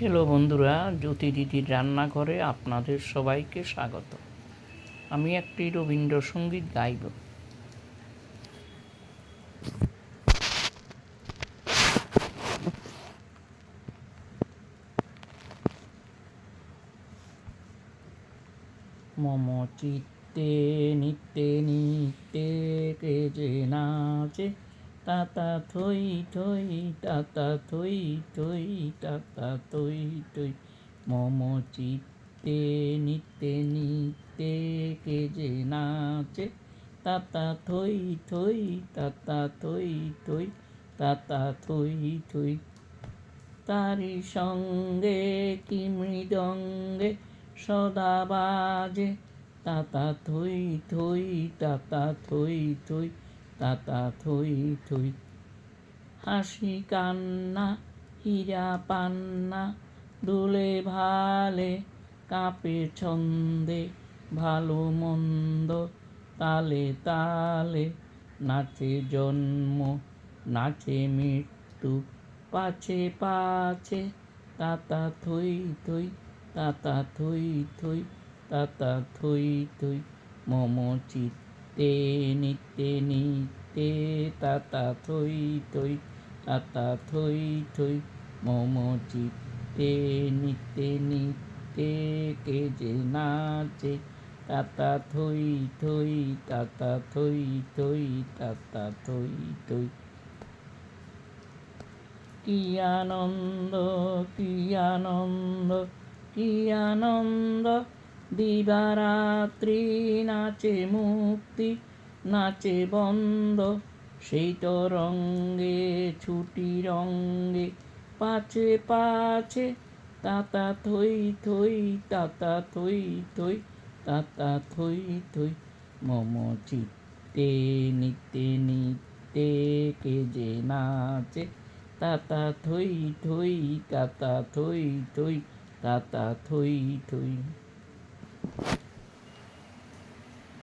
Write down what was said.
Hello বন্ধুরা, জ্যোতি দিদির রান্নাঘরে আপনাদের সবাইকে স্বাগত। আমি একটি রবীন্দ্রসঙ্গীত গাইব। মম চিত্তে নিত্যে নিত্যে কে যে নাচে, তাতা থই থই তাতা থই থই তাতা থই থই। মম চিত্তে নিত্যে নিত্যে কে যে নাচে, তাতা থই থই তাতা থই থই তাতা থই থই। তারি সঙ্গে কি মৃদঙ্গে সদা বাজে, তাতা থই থই তাতা থই থই তাতা থই থই। হাসি কান্না হীরা পান্না দুলে ভালে, কাঁপে ছন্দে ভালো মন্দ তালে তালে। নাচে জন্ম নাচে মৃত্যু পাছে পাছে, তাতা থই থই তাতা থই থই তাতা থই থই। মম চিত্তে নিত্যে নিত্যে তাতা থই থই তাতা থই থই। মম চিত্তে নিত্যে নিত্যে কে যে নাচে, তাতা থই থই তাতা থই থই তাতা থই থই। কি আনন্দ কি আনন্দ কি আনন্দ, দিবারাত্রি নাচে মুক্তি নাচে বন্ধ। সেই তরঙ্গে ছুটি রঙ্গে পাছে পাছে, তাতা থই থই তাতা থই থই তাতা থই থই। মম চিত্তে নিত্যে নিত্যে কে যে নাচে, তাতা থই থই তাতা থই থই তাতা থই থই।